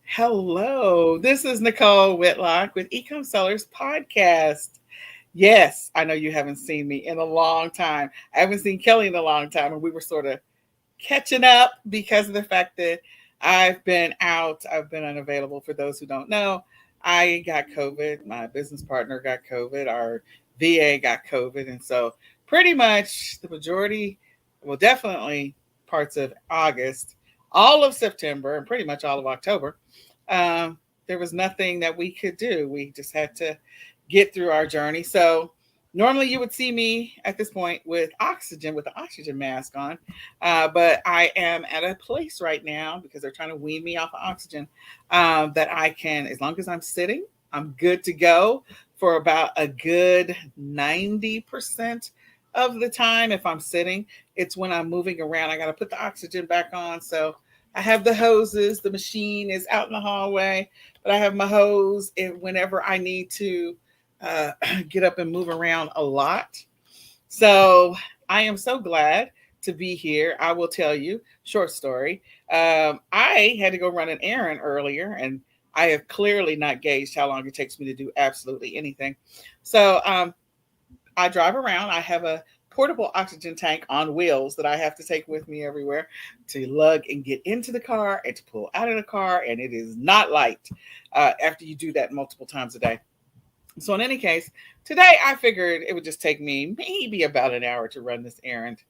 Hello, this is Nicole Whitlock with eCom Sellers Podcast. Yes, I know you haven't seen me in a long time. I haven't seen Kelly in a long time, and we were sort of catching up because of the fact that I've been out. I've been unavailable. For those who don't know, I got COVID. My business partner got COVID. Our VA got COVID. And so, pretty much the majority, well, definitely parts of August, all of September, and pretty much all of October, there was nothing that we could do. We just had to get through our journey. So, normally you would see me at this point with the oxygen mask on, but I am at a place right now because they're trying to wean me off of oxygen, that I can, as long as I'm sitting, I'm good to go for about a good 90% of the time. If I'm sitting, it's when I'm moving around, I got to put the oxygen back on. So I have the hoses, the machine is out in the hallway, but I have my hose whenever I need to uh, get up and move around a lot. So I am so glad to be here. I will tell you, short story. I had to go run an errand earlier, and I have clearly not gauged how long it takes me to do absolutely anything. So I drive around. I have a portable oxygen tank on wheels that I have to take with me everywhere to lug and get into the car and to pull out of the car. And it is not light after you do that multiple times a day. So, in any case, today I figured it would just take me maybe about an hour to run this errand.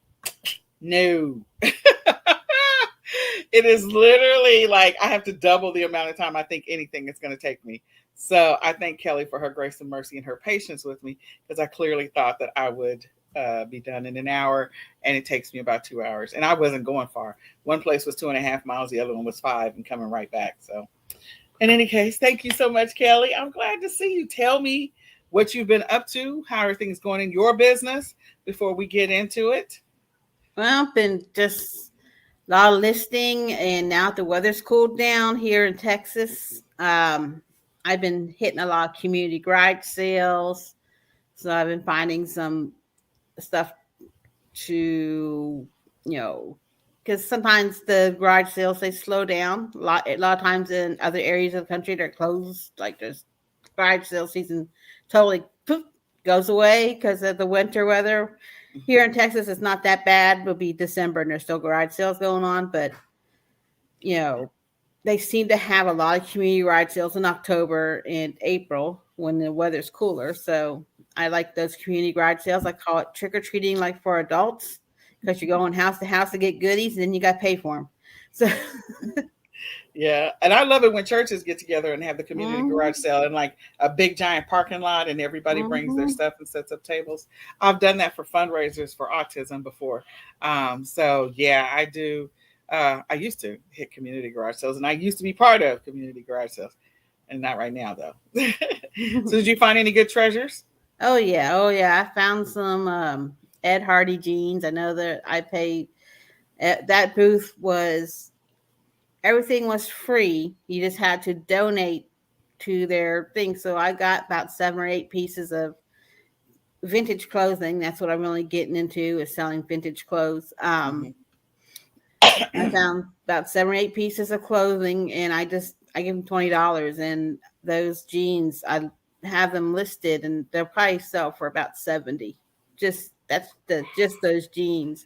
No. It is literally like I have to double the amount of time I think anything is going to take me. So, I thank Kelly for her grace and mercy and her patience with me because I clearly thought that I would be done in an hour, and it takes me about 2 hours. And I wasn't going far. One place was 2.5 miles, the other one was 5, and coming right back. So, in any case, thank you so much, Kelly. I'm glad to see you. Tell me what you've been up to. How are things going in your business before we get into it? Well, been just a lot of listing, and now the weather's cooled down here in Texas. I've been hitting a lot of community garage sales, so I've been finding some stuff to, you know, because sometimes the garage sales they slow down. A lot of times in other areas of the country they're closed. Like there's garage sale season totally poof, goes away because of the winter weather. Here in Texas, it's not that bad. It'll be December and there's still garage sales going on, but you know, they seem to have a lot of community ride sales in October and April when the weather's cooler. So I like those community garage sales. I call it trick or treating, like for adults, because you're going house to house to get goodies, and then you got to pay for them. So, Yeah, and I love it when churches get together and have the community mhm, garage sale in like a big giant parking lot, and everybody brings their mhm. stuff and sets up tables. I've done that for fundraisers for autism before. So yeah, I do. I used to hit community garage sales, and I used to be part of community garage sales, and not right now though. So did you find any good treasures? Oh yeah, oh yeah. I found some Ed Hardy jeans. I know that I paid. That booth was everything was free. You just had to donate to their thing. So I got about 7 or 8 pieces of vintage clothing. That's what I'm really getting into is selling vintage clothes. Hmm. I found about 7 or 8 pieces of clothing, and I give them $20, and those jeans I have them listed, and they'll probably sell for about 70. Just those jeans.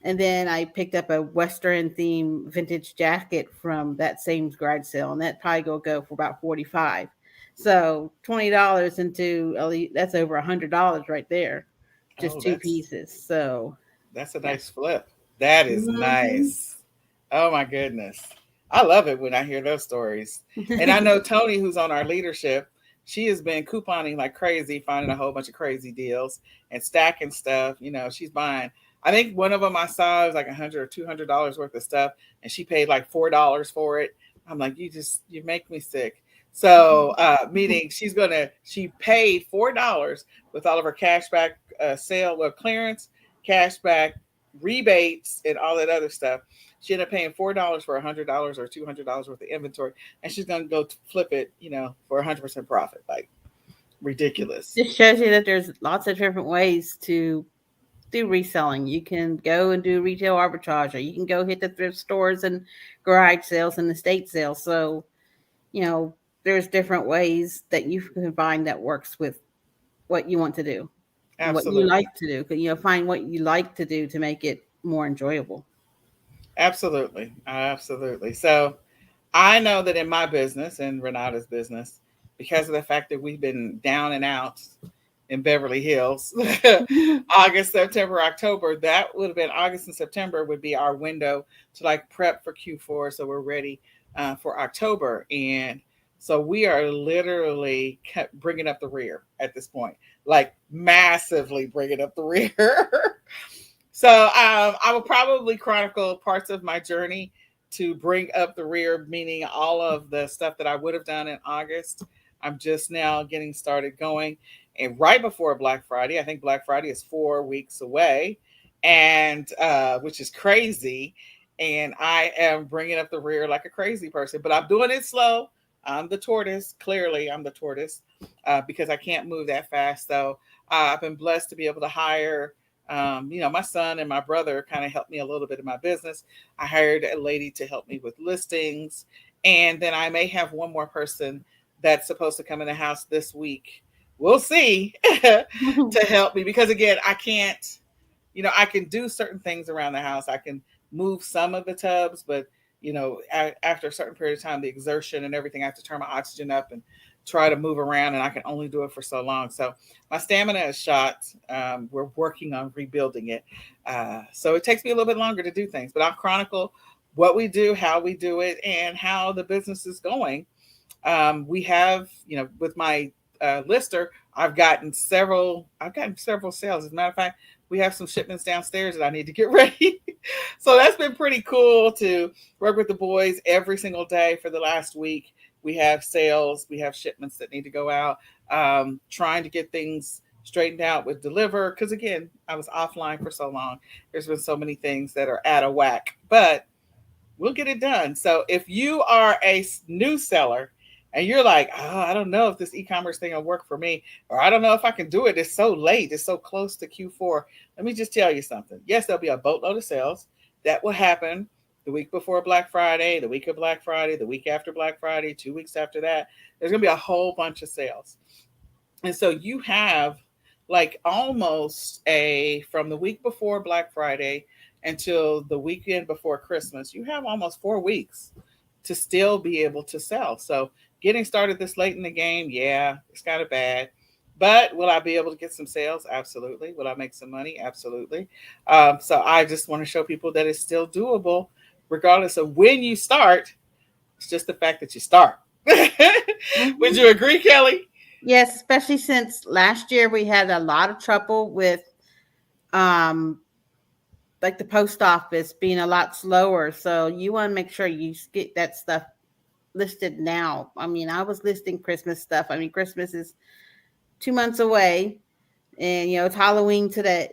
And then I picked up a Western theme vintage jacket from that same garage sale, and that probably will go for about 45. So $20 into at least that's over $100 right there, just Oh, two pieces. So that's a yeah. nice flip. That is Mhm. nice. Oh my goodness. I love it when I hear those stories. And I know Tony, who's on our leadership, she has been couponing like crazy, finding a whole bunch of crazy deals and stacking stuff. She's buying. I think one of them I saw was like $100 or $200 worth of stuff, and she paid like $4 for it. I'm like, you make me sick. So, meaning she paid $4 with all of her cashback sale or clearance, cashback rebates, and all that other stuff. She ended up paying $4 for $100 or $200 worth of inventory, and she's gonna go flip it, for 100% profit. Like ridiculous. Just shows you that there's lots of different ways to do reselling. You can go and do retail arbitrage, or you can go hit the thrift stores and garage sales and estate sales. So you know, there's different ways that you can find that works with what you want to do and what you Absolutely. like to do. Find what you like to do to make it more enjoyable. Absolutely. Absolutely. So I know that in my business and Renata's business, because of the fact that we've been down and out in Beverly Hills, August, September, October, that would have been August and September would be our window to like prep for Q4. So we're ready for October. And so we are literally kept bringing up the rear at this point, like massively bringing up the rear. So I will probably chronicle parts of my journey to bring up the rear, meaning all of the stuff that I would have done in August. I'm just now getting started going. And right before Black Friday, I think Black Friday is 4 weeks away, and which is crazy. And I am bringing up the rear like a crazy person, but I'm doing it slow. I'm the tortoise. Clearly, I'm the tortoise because I can't move that fast. So I've been blessed to be able to hire my son and my brother kind of helped me a little bit in my business. I hired a lady to help me with listings. And then I may have one more person that's supposed to come in the house this week. We'll see to help me because, again, I can't, I can do certain things around the house. I can move some of the tubs, but, after a certain period of time, the exertion and everything, I have to turn my oxygen up and try to move around, and I can only do it for so long. So my stamina is shot. We're working on rebuilding it. So it takes me a little bit longer to do things, but I'll chronicle what we do, how we do it, and how the business is going. We have, with my lister, I've gotten several sales. As a matter of fact, we have some shipments downstairs that I need to get ready. So that's been pretty cool to work with the boys every single day for the last week. We have sales, we have shipments that need to go out, trying to get things straightened out with deliver. Because again, I was offline for so long. There's been so many things that are out of whack, but we'll get it done. So if you are a new seller and you're like, oh, I don't know if this e-commerce thing will work for me, or I don't know if I can do it. It's so late. It's so close to Q4. Let me just tell you something. Yes, there'll be a boatload of sales that will happen the week before Black Friday, the week of Black Friday, the week after Black Friday, 2 weeks after that. There's going to be a whole bunch of sales. And so you have like almost from the week before Black Friday until the weekend before Christmas, you have almost 4 weeks to still be able to sell. So getting started this late in the game, yeah, it's kind of bad. But will I be able to get some sales? Absolutely. Will I make some money? Absolutely. So I just want to show people that it's still doable, regardless of when you start. It's just the fact that you start. Would Mhm. you agree, Kelly? Yes, especially since last year we had a lot of trouble with um like the post office being a lot slower. So you want to make sure you get that stuff listed now. I mean, I was listing Christmas stuff. I mean, Christmas is 2 months away, and it's Halloween today.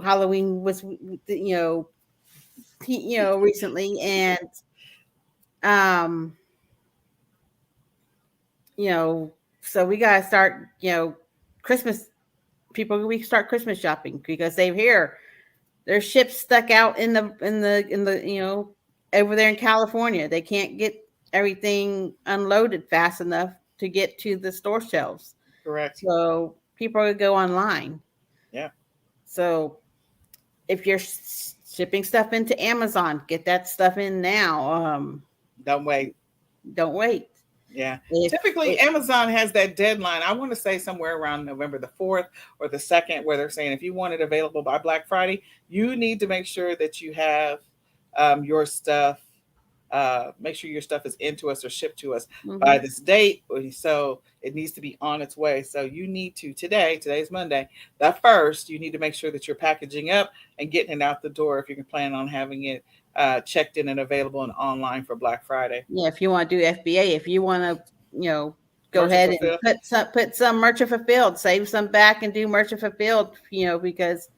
Halloween was recently, and um you know so we gotta start Christmas people we start Christmas shopping because they're here. There's ships stuck out in the over there in California. They can't get everything unloaded fast enough to get to the store shelves. Correct. So people would go online. Yeah. So if you're shipping stuff into Amazon, get that stuff in now. Don't wait. Don't wait. Yeah. If Typically, it, Amazon has that deadline. I want to say somewhere around November the 4th or the 2nd, where they're saying if you want it available by Black Friday, you need to make sure that you have your stuff. Make sure your stuff is into us or shipped to us by mhm. this date. So it needs to be on its way. So you need to today's Monday, the first, you need to make sure that you're packaging up and getting it out the door if you're planning on having it checked in and available and online for Black Friday. Yeah, if you want to do FBA, if you want to, go Merchant ahead and fulfill. put some merchant fulfilled, save some back and do merchant fulfilled, because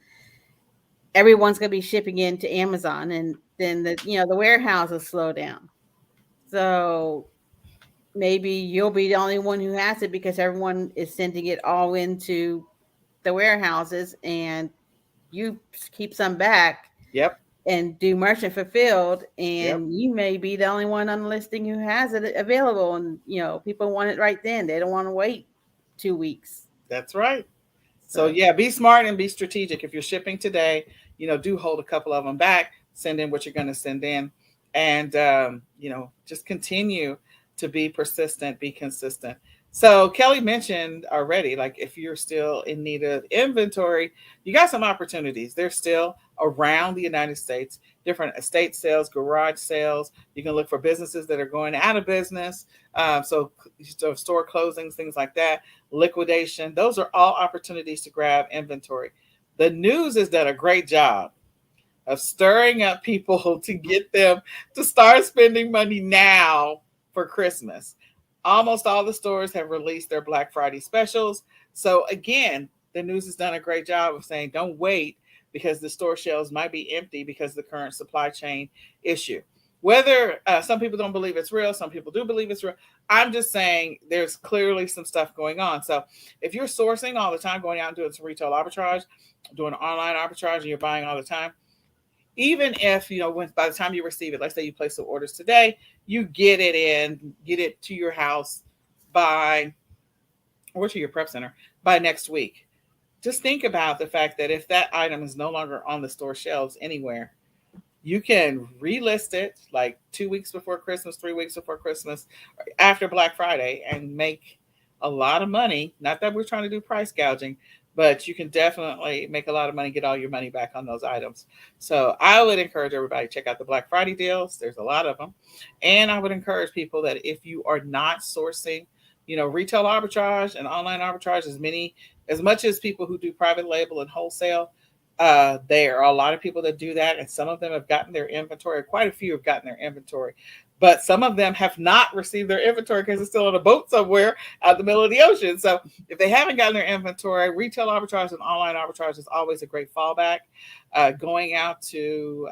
everyone's going to be shipping into Amazon, and then the warehouses slow down. So maybe you'll be the only one who has it because everyone is sending it all into the warehouses, and you keep some back, Yep. and do merchant fulfilled, Yep. and you may be the only one on the listing who has it available, and people want it right then. They don't want to wait 2 weeks. That's right. So So yeah, be smart and be strategic. If you're shipping today, do hold a couple of them back, send in what you're going to send in, and just continue to be persistent, be consistent. So Kelly mentioned already, like if you're still in need of inventory, you got some opportunities. They're still around the United States, different estate sales, garage sales. You can look for businesses that are going out of business. So store closings, things like that, liquidation. Those are all opportunities to grab inventory. The news has done a great job of stirring up people to get them to start spending money now for Christmas. Almost all the stores have released their Black Friday specials. So, again, the news has done a great job of saying don't wait because the store shelves might be empty because of the current supply chain issue. Whether some people don't believe it's real, some people do believe it's real. I'm just saying there's clearly some stuff going on. So, if you're sourcing all the time, going out and doing some retail arbitrage, doing online arbitrage, and you're buying all the time, even if when by the time you receive it, let's say you place the orders today, you get it to your house by or to your prep center by next week. Just think about the fact that if that item is no longer on the store shelves anywhere, you can relist it like 2 weeks before Christmas, 3 weeks before Christmas, after Black Friday, and make a lot of money. Not that we're trying to do price gouging, but you can definitely make a lot of money, get all your money back on those items. So I would encourage everybody to check out the Black Friday deals. There's a lot of them. And I would encourage people that if you are not sourcing, retail arbitrage and online arbitrage, as much as people who do private label and wholesale, there are a lot of people that do that, and some of them have gotten their inventory. Quite a few have gotten their inventory, but some of them have not received their inventory because it's still on a boat somewhere out in the middle of the ocean. So if they haven't gotten their inventory, retail arbitrage and online arbitrage is always a great fallback. Going out to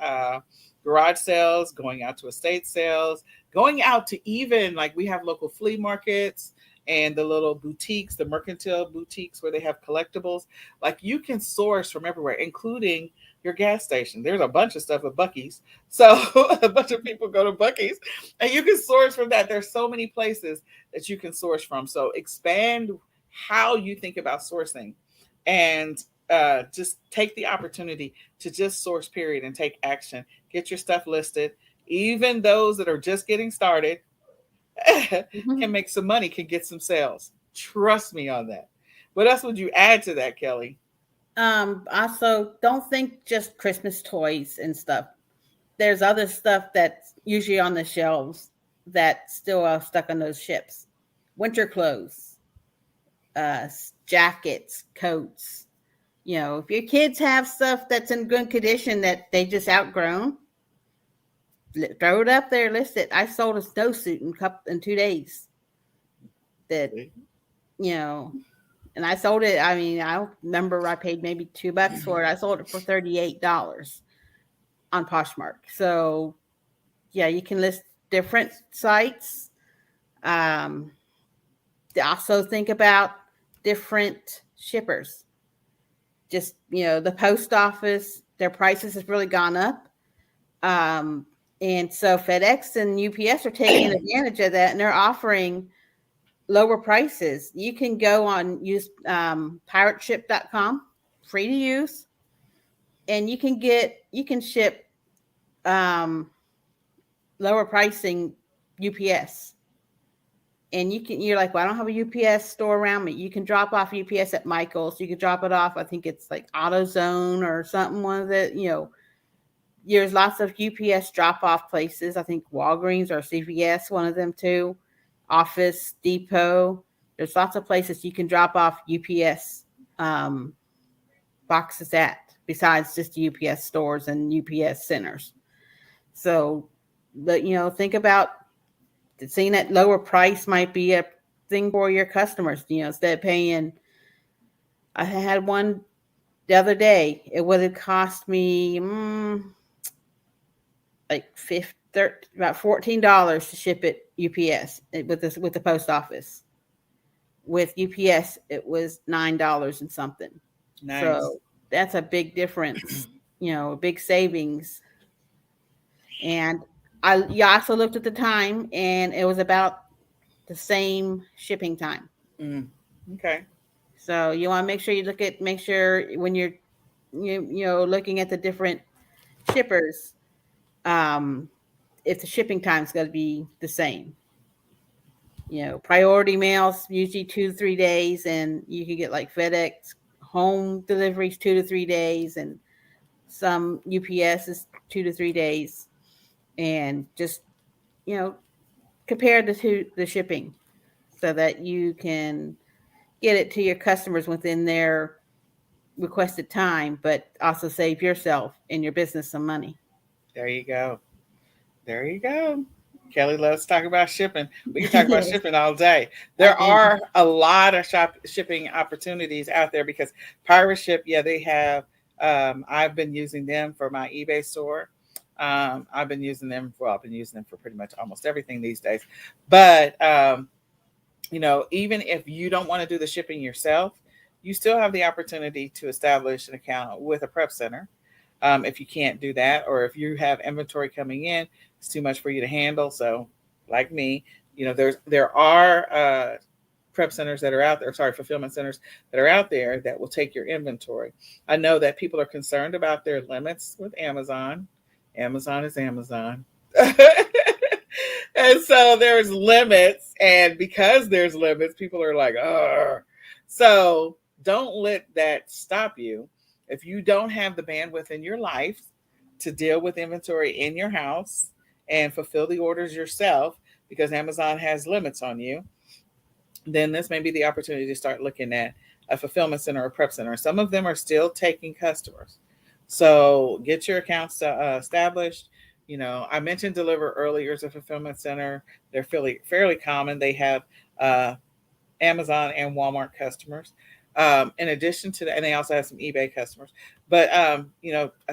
garage sales, going out to estate sales, going out to even like we have local flea markets and the little boutiques, the mercantile boutiques where they have collectibles. Like you can source from everywhere, including your gas station. There's a bunch of stuff at Buc-ee's. So a bunch of people go to Buc-ee's and you can source from that. There's so many places that you can source from. So expand how you think about sourcing and just take the opportunity to just source, period, and take action. Get your stuff listed. Even those that are just getting started, can make some money, can get some sales. Trust me on that. What else would you add to that, Kelly? Also, don't think just Christmas toys and stuff. There's other stuff that's usually on the shelves that still are stuck on those ships. Winter clothes, uh, jackets, coats. If your kids have stuff that's in good condition that they just outgrown, throw it up there, list it. I sold a snowsuit in 2 days. That and I sold it. I mean, I remember I paid maybe $2 for it. I sold it for $38 on Poshmark. So yeah, you can list different sites. Also think about different shippers. Just the post office, their prices has really gone up. And so FedEx and UPS are taking advantage of that, and they're offering lower prices. You can go on use pirateship.com, free to use, and you can ship lower pricing UPS. And you're like, well, I don't have a UPS store around me. You can drop off UPS at Michael's. You can drop it off. I think it's like AutoZone or something. One of the, there's lots of UPS drop-off places. I think Walgreens or CVS, one of them too. Office Depot. There's lots of places you can drop off UPS boxes at, besides just UPS stores and UPS centers. So, but think about seeing that lower price might be a thing for your customers. Instead of paying, I had one the other day. It would have cost me like about $14 to ship it UPS with the post office. With UPS, it was $9 and something. Nice. So that's a big difference, a big savings. And you also looked at the time, and it was about the same shipping time. Mm. Okay. So you want to make sure when you're looking at the different shippers, um, if the shipping time is going to be the same. Priority mails usually 2 to 3 days, and you can get like FedEx home deliveries 2 to 3 days, and some UPS is 2 to 3 days, and just you know compare the shipping so that you can get it to your customers within their requested time, but also save yourself and your business some money. There you go. There you go. Kelly loves to talk about shipping. We can talk about Yes, shipping all day. I There do. are a lot of shipping opportunities out there because Pirate Ship, yeah, they have. I've been using them for my eBay store. I've been using them. Well, I've been using them for pretty much almost everything these days. But even if you don't want to do the shipping yourself, you still have the opportunity to establish an account with a prep center. If you can't do that, or if you have inventory coming in, it's too much for you to handle. So, like me, there are prep centers that are out there. Sorry, fulfillment centers that are out there that will take your inventory. I know that people are concerned about their limits with Amazon. Amazon is Amazon. And so there's limits, and because there's limits, people are like, "Ugh." So don't let that stop you. If you don't have the bandwidth in your life to deal with inventory in your house and fulfill the orders yourself, because Amazon has limits on you, then this may be the opportunity to start looking at a fulfillment center or prep center. Some of them are still taking customers. So get your accounts established. I mentioned Deliver earlier as a fulfillment center. They're fairly common. They have uh, Amazon and Walmart customers. In addition to that, and they also have some eBay customers. But I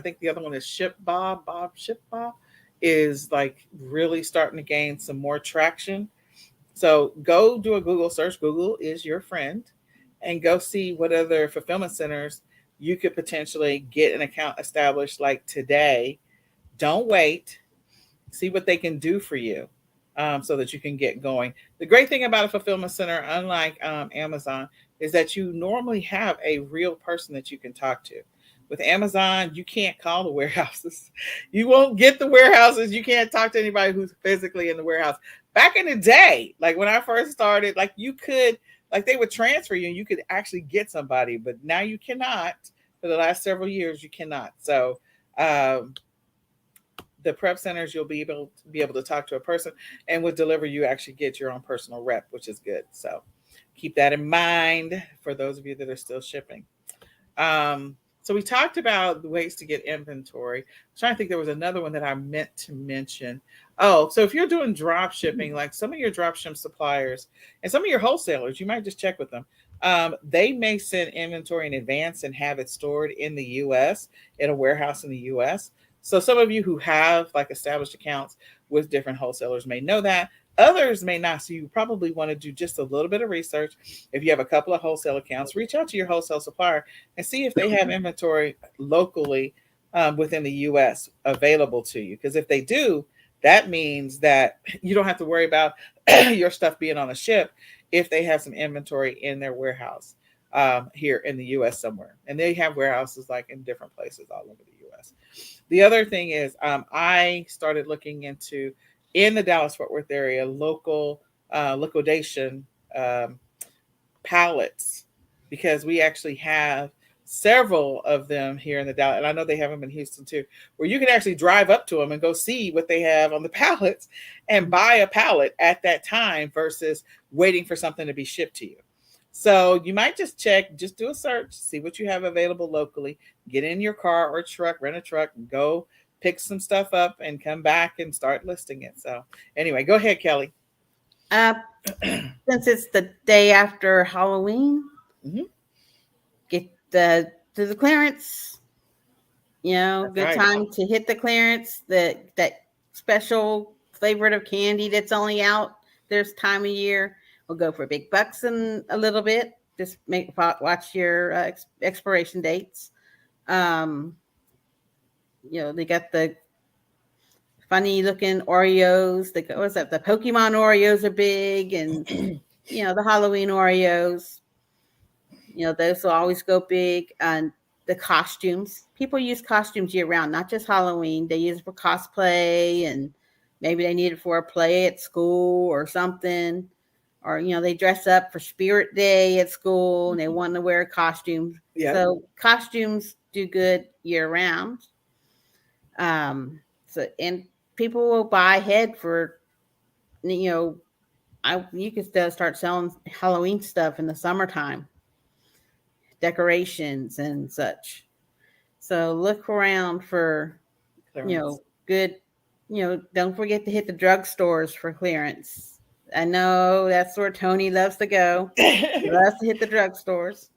think the other one is Ship Bob is like really starting to gain some more traction. So go do a Google search. Google is your friend, and go see what other fulfillment centers you could potentially get an account established like today. Don't wait. See what they can do for you, so that you can get going. The great thing about a fulfillment center, unlike Amazon, is that you normally have a real person that you can talk to. With Amazon, you can't call the warehouses. You won't get the warehouses. You can't talk to anybody who's physically in the warehouse. Back in the day, like when I first started, like you could, like they would transfer you and you could actually get somebody, but now you cannot. For the last several years, you cannot. So, um, the prep centers, you'll be able to talk to a person, and with Deliver you actually get your own personal rep, which is good. So keep that in mind for those of you that are still shipping. So we talked about the ways to get inventory. I'm trying to think, there was another one that I meant to mention. Oh, so if you're doing drop shipping, like some of your drop ship suppliers and some of your wholesalers, you might just check with them. They may send inventory in advance and have it stored in the US, in a warehouse in the US. So some of you who have like established accounts with different wholesalers may know that. Others may not. So you probably want to do just a little bit of research. If you have a couple of wholesale accounts, reach out to your wholesale supplier and see if they have inventory locally, within the US available to you. Because if they do, that means that you don't have to worry about your stuff being on a ship if they have some inventory in their warehouse, here in the US somewhere. And they have warehouses like in different places all over the US. The other thing is, I started looking into, in the Dallas Fort Worth area, local liquidation um, pallets, because we actually have several of them here in the Dallas, and I know they have them in Houston too, where you can actually drive up to them and go see what they have on the pallets and buy a pallet at that time versus waiting for something to be shipped to you. So you might just check, just do a search, see what you have available locally, get in your car or truck, rent a truck, and go pick some stuff up and come back and start listing it. So anyway, go ahead, Kelly. Uh, since it's the day after Halloween, Mhm. get the clearance. That's Good right. time to hit the clearance. That special favorite of candy that's only out this time of year. We'll go for big bucks in a little bit. Just watch your expiration dates. Um, they got the funny looking Oreos. What's that? The Pokemon Oreos are big, and the Halloween Oreos. Those will always go big. And the costumes. People use costumes year round, not just Halloween. They use it for cosplay, and maybe they need it for a play at school or something. Or, they dress up for Spirit Day at school and they want to wear a costume. Yeah. So costumes do good year round. And people will buy ahead for, you could still start selling Halloween stuff in the summertime, decorations and such. So look around for, Clearance. good, don't forget to hit the drugstores for clearance. I know that's where Tony loves to go. He loves to hit the drugstores.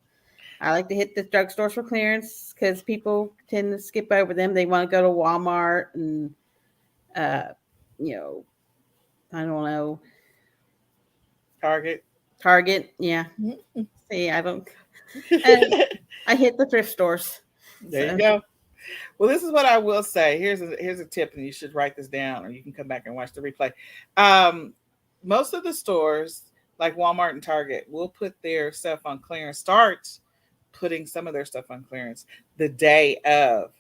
I like to hit the drugstores for clearance because people tend to skip over them. They want to go to Walmart and, uh, you know, I don't know, Target. Target. Yeah. See, I don't. And I hit the thrift stores. There you So go. Well, this is what I will say. Here's a tip, and you should write this down, or you can come back and watch the replay. Um, Most of the stores, like Walmart and Target, will put their stuff on clearance. Start putting some of their stuff on clearance the day of.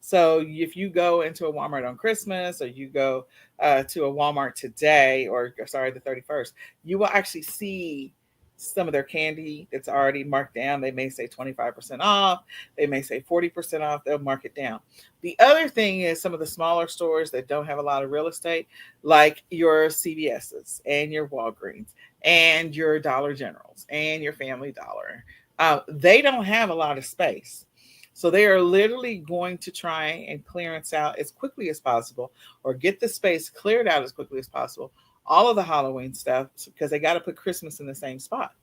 So if you go into a Walmart on Christmas, or you go to a Walmart today, or sorry, the 31st, you will actually see some of their candy that's already marked down. They may say 25% off. They may say 40% off. They'll mark it down. The other thing is some of the smaller stores that don't have a lot of real estate, like your CVS's and your Walgreens and your Dollar Generals and your Family Dollar. They don't have a lot of space. So they are literally going to try and clearance out as quickly as possible, or get the space cleared out as quickly as possible, all of the Halloween stuff, because they got to put Christmas in the same spot.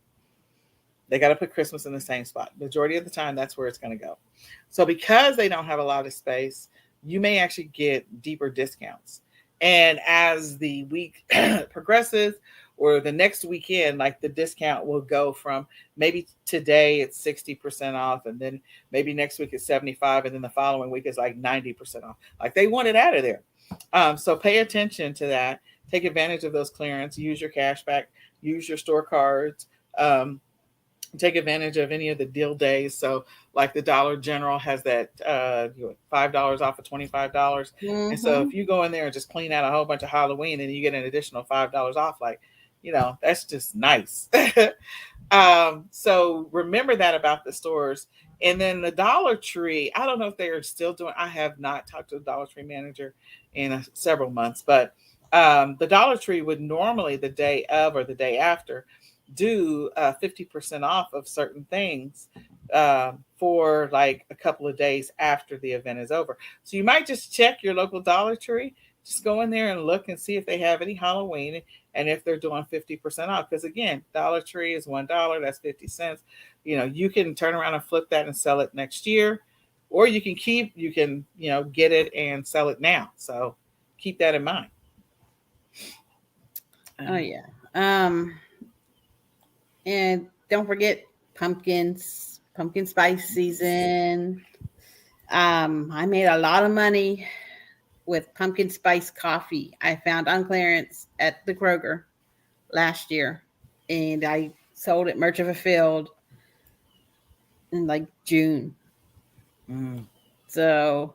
They got to put Christmas in the same spot. Majority of the time, that's where it's going to go. So because they don't have a lot of space, you may actually get deeper discounts. And as the week progresses, or the next weekend, like the discount will go from maybe today it's 60% off, and then maybe next week it's 75, and then the following week is like 90% off. Like they want it out of there. So pay attention to that. Take advantage of those clearance. Use your cash back. Use your store cards. Take advantage of any of the deal days. So like the Dollar General has that $5 off of $25. And so if you go in there and just clean out a whole bunch of Halloween, and you get an additional $5 off, like, that's just nice. So remember that about the stores. And then the Dollar Tree, I don't know if they are still doing, I have not talked to the Dollar Tree manager in several months, but the Dollar Tree would normally the day of or the day after do 50% off of certain things for like a couple of days after the event is over. So you might just check your local Dollar Tree, just go in there and look and see if they have any Halloween, and if they're doing 50% off. Because again, Dollar Tree is $1, that's 50 cents. You can turn around and flip that and sell it next year, or you can get it and sell it now. So keep that in mind. Oh yeah. And don't forget pumpkin spice season. I made a lot of money with pumpkin spice coffee I found on clearance at the Kroger last year, and I sold it Merch of a Field in like June. So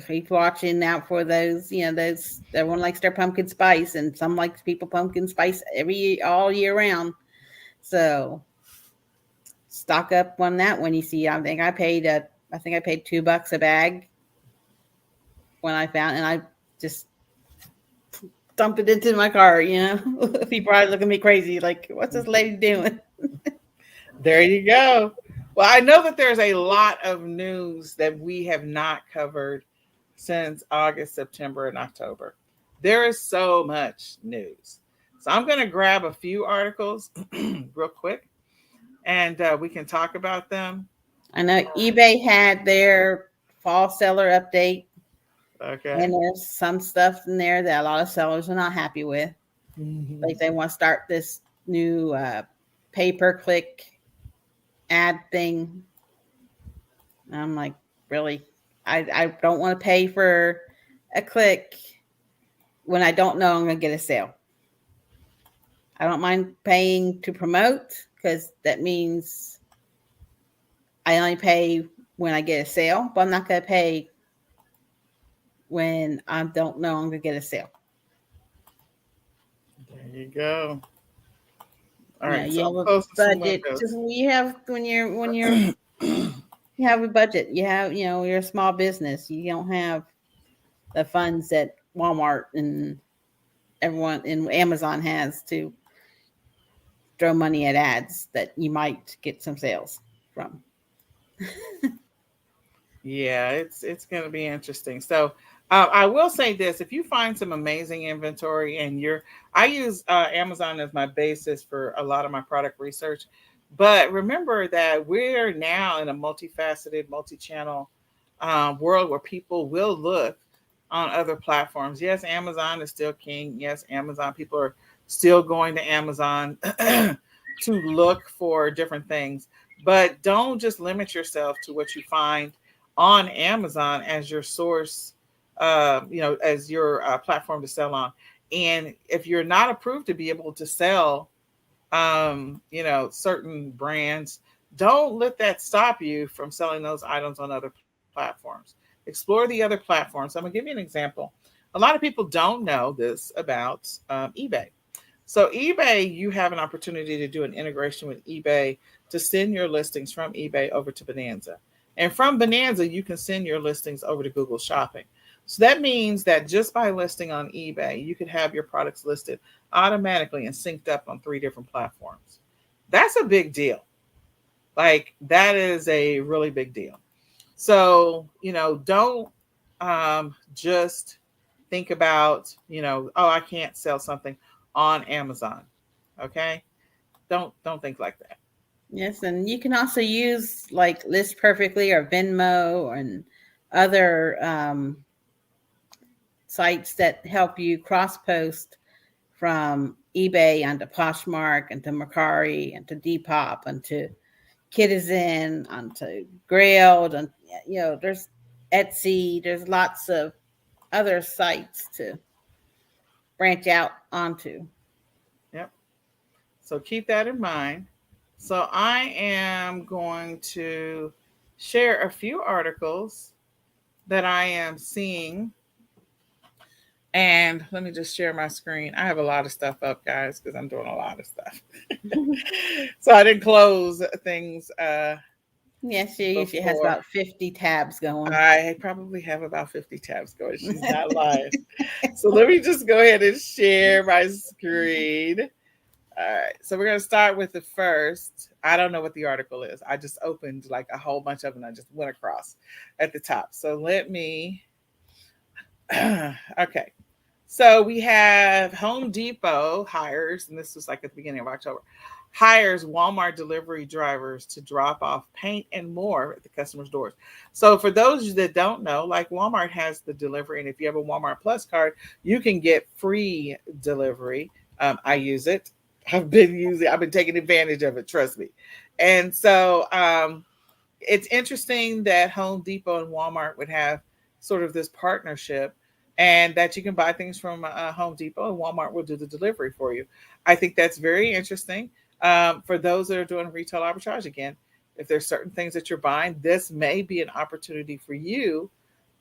keep watching out for those. Those, everyone likes their pumpkin spice, and some likes people pumpkin spice all year round. So stock up on that when you see. I think I paid $2 a bag when I found, and I just dumped it into my car. People are looking at me crazy, like, what's this lady doing? There you go. Well, I know that there's a lot of news that we have not covered since August, September, and October. There is so much news. So I'm going to grab a few articles real quick, and we can talk about them. I know eBay had their fall seller update. Okay. And there's some stuff in there that a lot of sellers are not happy with. Like they want to start this new pay-per-click ad thing. I'm like, really? I don't want to pay for a click when I don't know I'm going to get a sale. I don't mind paying to promote because that means I only pay when I get a sale, but I'm not going to pay when I don't know I'm going to get a sale. There you go. All You know, right, so you I'm have a closing some budget. windows. You have when you're you have a budget. You have you're a small business. You don't have the funds that Walmart and everyone in Amazon has to throw money at ads that you might get some sales from. Yeah, it's going to be interesting. So I will say this: if you find some amazing inventory, and I use Amazon as my basis for a lot of my product research. But remember that we're now in a multifaceted, multi-channel world where people will look on other platforms. Yes, Amazon is still king. Yes, Amazon people are still going to Amazon to look for different things. But don't just limit yourself to what you find on Amazon as your source, as your platform to sell on. And if you're not approved to be able to sell, certain brands, don't let that stop you from selling those items on other platforms. Explore the other platforms. I'm going to give you an example. A lot of people don't know this about eBay. So eBay, you have an opportunity to do an integration with eBay to send your listings from eBay over to Bonanza. And from Bonanza, you can send your listings over to Google Shopping. So that means that just by listing on eBay, you could have your products listed automatically and synced up on 3 different platforms. That's a big deal. Like, that is a really big deal. So, don't just think about, oh, I can't sell something on Amazon. Okay? Don't think like that. Yes, and you can also use like List Perfectly or Venmo and other sites that help you cross post from eBay onto Poshmark and to Mercari and to Depop and to Citizen onto Grailed and there's Etsy. There's lots of other sites to branch out onto. Yep. So keep that in mind. So I am going to share a few articles that I am seeing. And let me just share my screen. I have a lot of stuff up, guys, because I'm doing a lot of stuff. So I didn't close things Yes, she usually has before. about 50 tabs going. I probably have about 50 tabs going. She's not lying. So let me just go ahead and share my screen. All right. So we're going to start with the first. I don't know what the article is. I just opened like a whole bunch of them. I just went across at the top. So let me. Okay. So we have Home Depot hires, and this was like at the beginning of October, hires Walmart delivery drivers to drop off paint and more at the customers' doors. So for those that don't know, like Walmart has the delivery, and if you have a Walmart Plus card, you can get free delivery. I use it. I've been taking advantage of it. Trust me. And so it's interesting that Home Depot and Walmart would have sort of this partnership, and that you can buy things from Home Depot and Walmart will do the delivery for you. I think that's very interesting. For those that are doing retail arbitrage, again, if there's certain things that you're buying, this may be an opportunity for you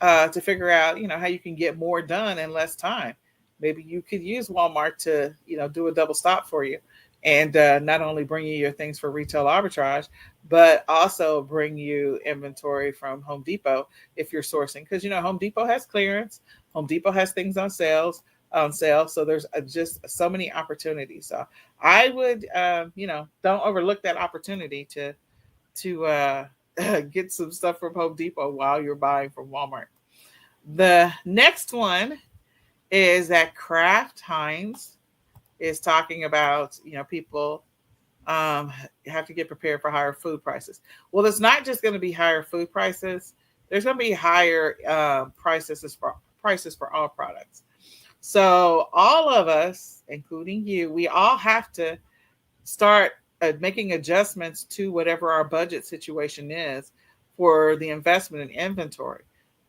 to figure out, how you can get more done in less time. Maybe you could use Walmart to, do a double stop for you, and not only bring you your things for retail arbitrage, but also bring you inventory from Home Depot if you're sourcing. Because Home Depot has clearance, Home Depot has things on sale. So there's just so many opportunities. So I would, don't overlook that opportunity to get some stuff from Home Depot while you're buying from Walmart. The next one is that Kraft Heinz is talking about, people have to get prepared for higher food prices. Well, it's not just going to be higher food prices. There's going to be higher prices for all products. So all of us, including you, we all have to start making adjustments to whatever our budget situation is for the investment in inventory.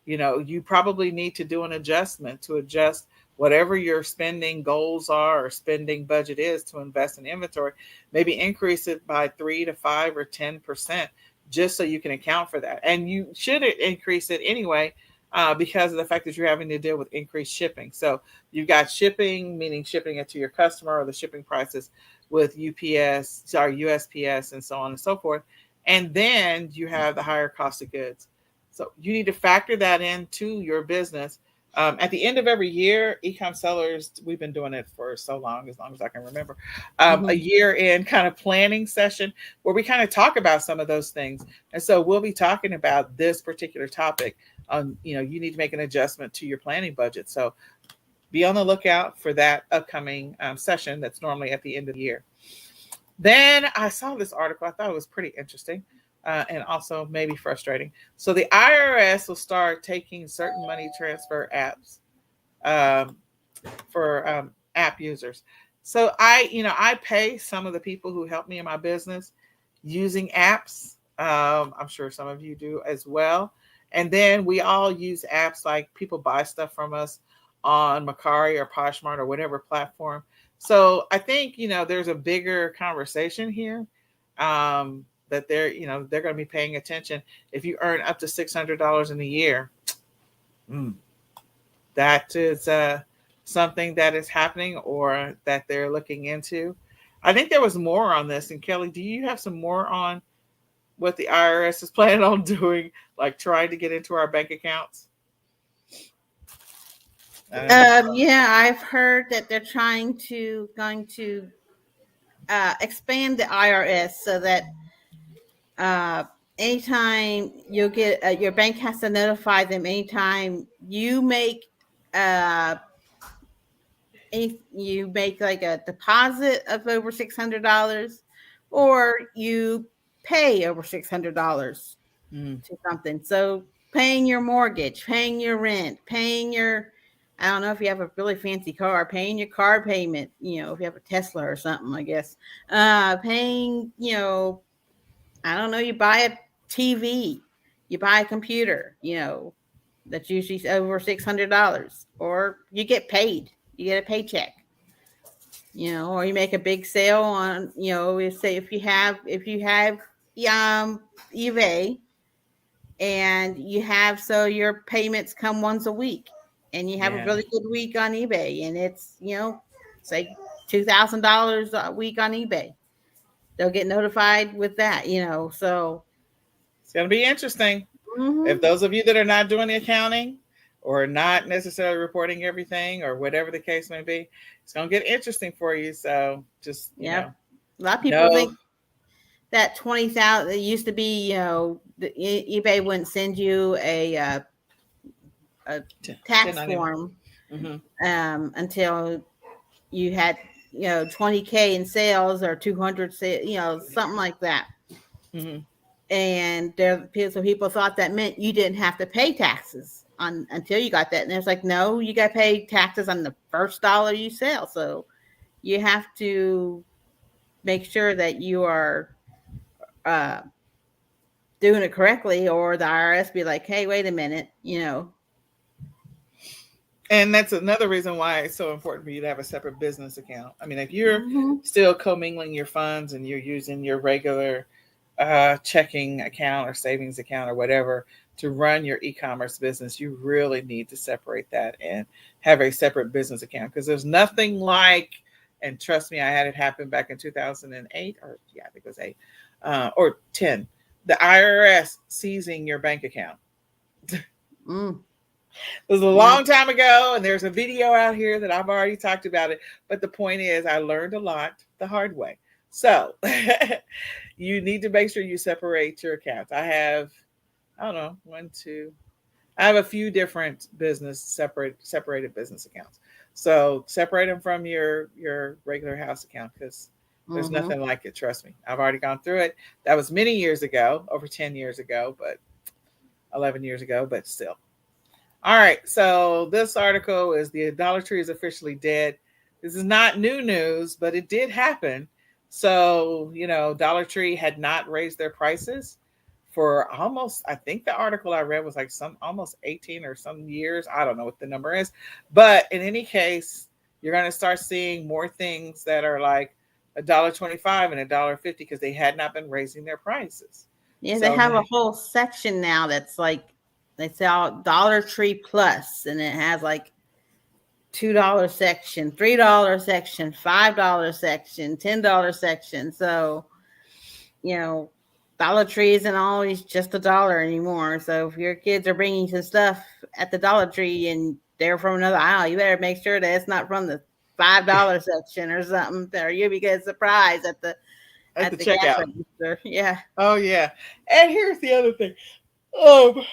You probably need to do an adjustment to adjust whatever your spending goals are or spending budget is to invest in inventory, maybe increase it by 3 to 5 or 10%, just so you can account for that. And you should increase it anyway, because of the fact that you're having to deal with increased shipping. So you've got shipping, meaning shipping it to your customer, or the shipping prices with USPS, and so on and so forth. And then you have the higher cost of goods. So you need to factor that into your business. At the end of every year, ecom sellers, we've been doing it for so long as I can remember, a Mm-hmm. year in kind of planning session where we kind of talk about some of those things. And so we'll be talking about this particular topic. You need to make an adjustment to your planning budget. So be on the lookout for that upcoming session that's normally at the end of the year. Then I saw this article. I thought it was pretty interesting, and also maybe frustrating. So the IRS will start taking certain money transfer apps, um, for app users. So I pay some of the people who help me in my business using apps. I'm sure some of you do as well. And then we all use apps, like people buy stuff from us on Macari or Poshmark or whatever platform. So I think, there's a bigger conversation here, that they're going to be paying attention. If you earn up to $600 in a year, mm, that is something that is happening or that they're looking into. I think there was more on this. And Kelly, do you have some more on what the IRS is planning on doing, like trying to get into our bank accounts? I don't know. Yeah, I've heard that they're going to expand the IRS so that uh, anytime you'll get your bank has to notify them anytime you make uh, you make like a deposit of over $600, or you pay over $600 Mm, to something. So paying your mortgage, paying your rent, paying your, I don't know if you have a really fancy car, paying your car payment, if you have a Tesla or something, I guess. Paying, I don't know, you buy a TV, you buy a computer, that's usually over $600, or you get paid, you get a paycheck, or you make a big sale on, say if you have eBay, and so your payments come once a week, and you have a yeah. really good week on eBay, and it's say $2,000 a week on eBay, they'll get notified with that, so. It's going to be interesting. If Mhm. those of you that are not doing the accounting or not necessarily reporting everything or whatever the case may be, it's going to get interesting for you. So just, Yep. A lot of people know, think that 20,000, it used to be, eBay wouldn't send you a tax 1090. form Mm-hmm. until you had 20K in sales, or 200 something like that. Mm-hmm. And so people thought that meant you didn't have to pay taxes on until you got that, and it's like, no, you got to pay taxes on the first dollar you sell. So you have to make sure that you are uh, doing it correctly, or the IRS be like, hey, wait a minute, And that's another reason why it's so important for you to have a separate business account. I mean, if you're Mm-hmm. still commingling your funds and you're using your regular checking account or savings account or whatever to run your e-commerce business, you really need to separate that and have a separate business account, because there's nothing like, and trust me, I had it happen back in 2008, or yeah, I think it was 8 or 10, the IRS seizing your bank account. Mm. It was a Yeah. long time ago, and there's a video out here that I've already talked about it. But the point is, I learned a lot the hard way. So you need to make sure you separate your accounts. I don't know, one, two. I have a few different separated business accounts. So separate them from your regular house account, because there's Mm-hmm. nothing like it. Trust me, I've already gone through it. That was many years ago, over 10 years ago, but 11 years ago, but still. All right, so this article is the idolatry is officially dead. This is not new news, but it did happen. So, Dollar Tree had not raised their prices for almost, I think the article I read was like some almost 18 or some years. I don't know what the number is. But in any case, you're going to start seeing more things that are like $1.25 and $1.50 because they had not been raising their prices. Yeah, they So have a whole section now that's like they sell Dollar Tree Plus, and it has like $2 section, $3 section, $5 section, $10 section. So, you know, Dollar Tree isn't always just a dollar anymore. So if your kids are bringing some stuff at the Dollar Tree and they're from another aisle, you better make sure that it's not from the $5 section or something, or you'll be getting surprised at the at the gas checkout. register. Yeah. Oh yeah. And here's the other thing. Um,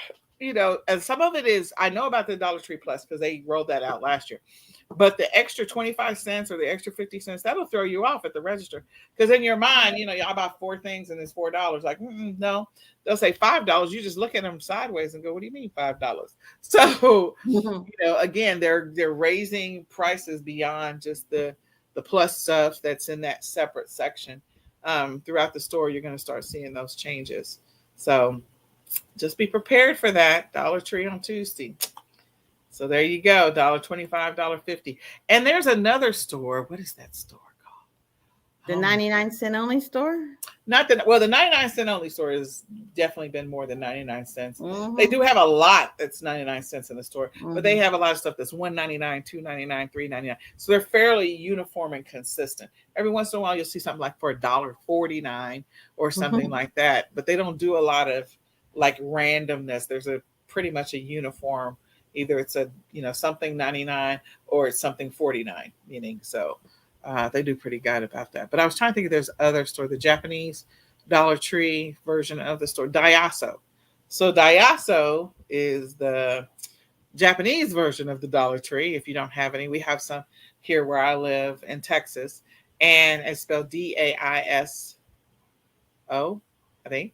and some of it is I know about the Dollar Tree Plus because they rolled that out last year. But the extra 25 cents or the extra 50 cents, that'll throw you off at the register. Because in your mind, y'all buy four things and it's $4. Like, no, they'll say $5. You just look at them sideways and go, what do you mean $5? So, again, they're raising prices beyond just the plus stuff that's in that separate section. Throughout the store, you're going to start seeing those changes. So just be prepared for that. Dollar Tree on Tuesday. So there you go, $1.25, $1.50. And there's another store. What is that store called? The 99-cent only store? Not that well, the 99-cent only store has definitely been more than 99 cents. Mm-hmm. They do have a lot that's 99 cents in the store, Mm-hmm. but they have a lot of stuff that's $1.99, $2.99, $3.99. So they're fairly uniform and consistent. Every once in a while you'll see something like for $1.49 or something like that, but they don't do a lot of like randomness. There's a pretty much a uniform. Either it's a something 99 or it's something 49, meaning so they do pretty good about that. But I was trying to think if there's other store, the Japanese Dollar Tree version of the store, Daiso. So Daiso is the Japanese version of the Dollar Tree. If you don't have any, we have some here where I live in Texas, and it's spelled Daiso, I think.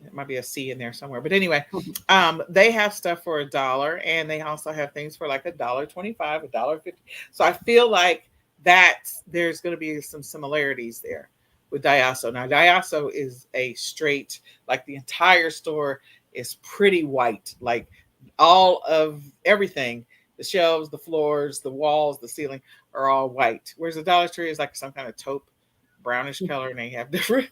There might be a C in there somewhere, but anyway, they have stuff for $1, and they also have things for like $1.25, $1.50. So I feel like that there's going to be some similarities there with Daiso. Now, Daiso is a straight, like the entire store is pretty white, like all of everything, the shelves, the floors, the walls, the ceiling are all white. Whereas the Dollar Tree is like some kind of taupe brownish color, and they have different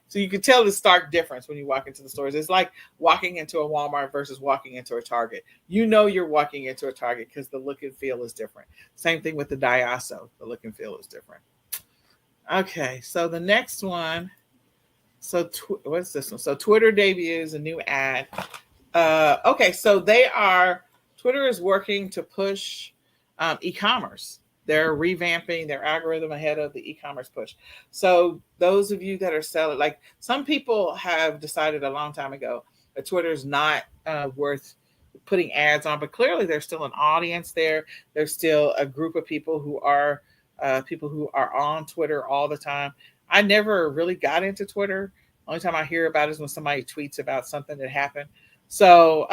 so you can tell the stark difference when you walk into the stores. It's like walking into a Walmart versus walking into a Target. You're walking into a Target because the look and feel is different. Same thing with the Daiso. The look and feel is different. Okay, so the next one. So what's this one? So Twitter debuts a new ad. Okay, so Twitter is working to push e-commerce. They're revamping their algorithm ahead of the e-commerce push. So those of you that are selling, like some people have decided a long time ago that Twitter's not worth putting ads on, but clearly there's still an audience there. There's still a group of people who are on Twitter all the time. I never really got into Twitter. Only time I hear about it is when somebody tweets about something that happened. So,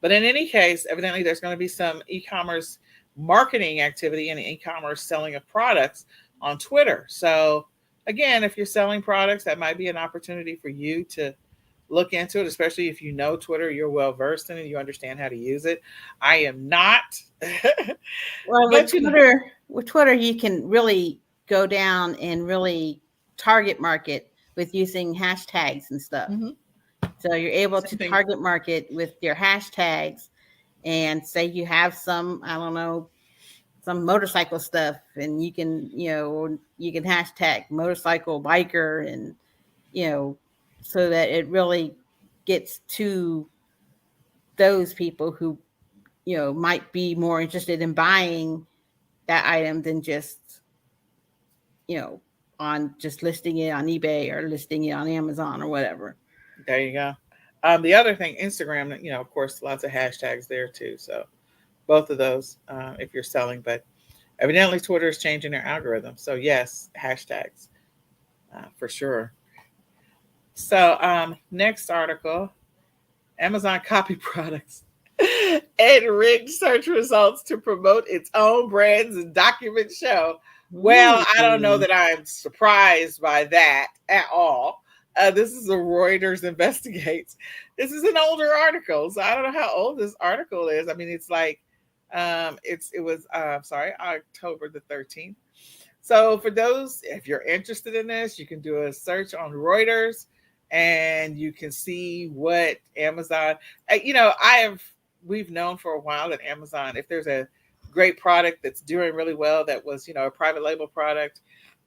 but in any case, evidently there's going to be some e-commerce marketing activity and e-commerce selling of products on Twitter. So again, if you're selling products, that might be an opportunity for you to look into it, especially if you know Twitter, you're well versed in it, you understand how to use it. I am not. Well, with Twitter, you can really go down and really target market with using hashtags and stuff. Mm-hmm. So you're able to target market with your hashtags, and say you have some, I don't know, some motorcycle stuff, and you can hashtag motorcycle biker, and so that it really gets to those people who might be more interested in buying that item than just on just listing it on eBay or listing it on Amazon or whatever. There you go. The other thing, Instagram, of course, lots of hashtags there too. So both of those, if you're selling, but evidently Twitter is changing their algorithm. So yes, hashtags for sure. So next article, Amazon copy products and rigged search results to promote its own brands and documents show. Well, I don't know that I'm surprised by that at all. This is a Reuters investigates. This is an older article, so I don't know how old this article is. I mean, it's like, it was sorry, October the 13th. So for those, if you're interested in this, you can do a search on Reuters, and you can see what Amazon. I have. We've known for a while that Amazon, if there's a great product that's doing really well, that was a private label product,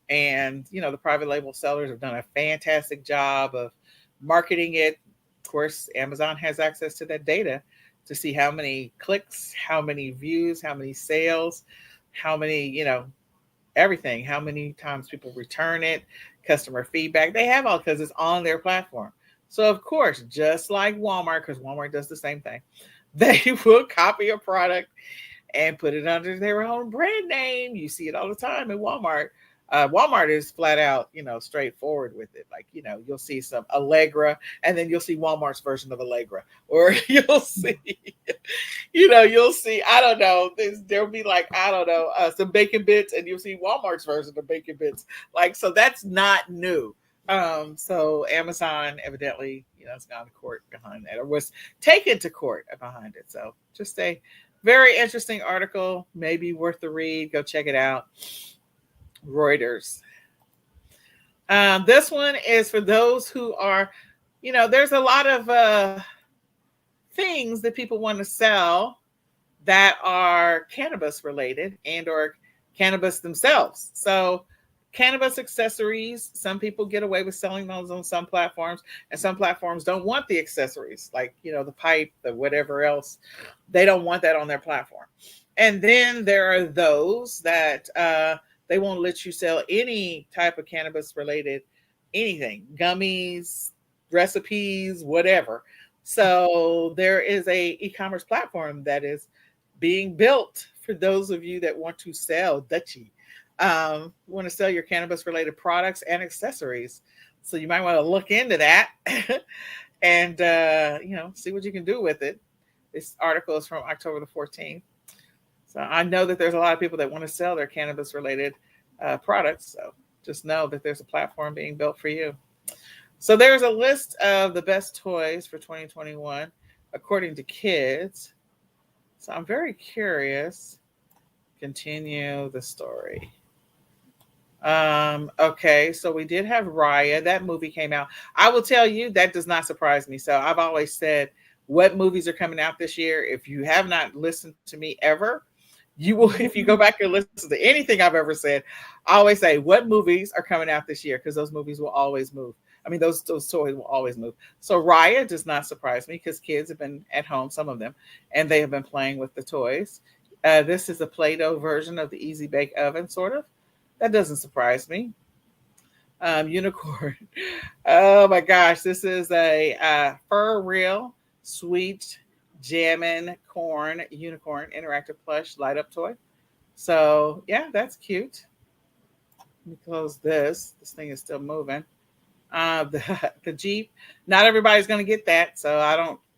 and the private label sellers have done a fantastic job of marketing it. Of course, Amazon has access to that data to see how many clicks, how many views, how many sales, how many, everything, how many times people return it, customer feedback. They have all, because it's on their platform. So of course, just like Walmart, because Walmart does the same thing, they will copy a product and put it under their own brand name. You see it all the time in Walmart. Walmart is flat out, straightforward with it. Like, you'll see some Allegra, and then you'll see Walmart's version of Allegra, or you'll see, you'll see, I don't know, there'll be like, I don't know, some bacon bits, and you'll see Walmart's version of bacon bits. Like, so that's not new. So Amazon evidently, has gone to court behind that, or was taken to court behind it. So just a very interesting article, maybe worth the read. Go check it out. Reuters. This one is for those who are, there's a lot of things that people want to sell that are cannabis related and or cannabis themselves. So cannabis accessories, some people get away with selling those on some platforms, and some platforms don't want the accessories, like, the pipe, the whatever else. They don't want that on their platform. And then there are those that they won't let you sell any type of cannabis related anything, gummies, recipes, whatever. So there is a e-commerce platform that is being built for those of you that want to sell Dutchie. Want to sell your cannabis related products and accessories. So you might want to look into that and, see what you can do with it. This article is from October the 14th. So I know that there's a lot of people that want to sell their cannabis related products. So just know that there's a platform being built for you. So there's a list of the best toys for 2021, according to kids. So I'm very curious. Continue the story. Okay, so we did have Raya. That movie came out. I will tell you, that does not surprise me. So I've always said what movies are coming out this year. If you have not listened to me ever, you will, if you go back and listen to anything I've ever said, I always say what movies are coming out this year, because those movies will always move. I mean, those toys will always move. So Raya does not surprise me, because kids have been at home, some of them, and they have been playing with the toys. This is a Play-Doh version of the Easy Bake Oven, sort of. That doesn't surprise me. Unicorn. Oh my gosh, this is a fur real sweet jammin' corn unicorn interactive plush light up toy. So yeah, that's cute. Let me close this. This thing is still moving. The Jeep. Not everybody's going to get that, so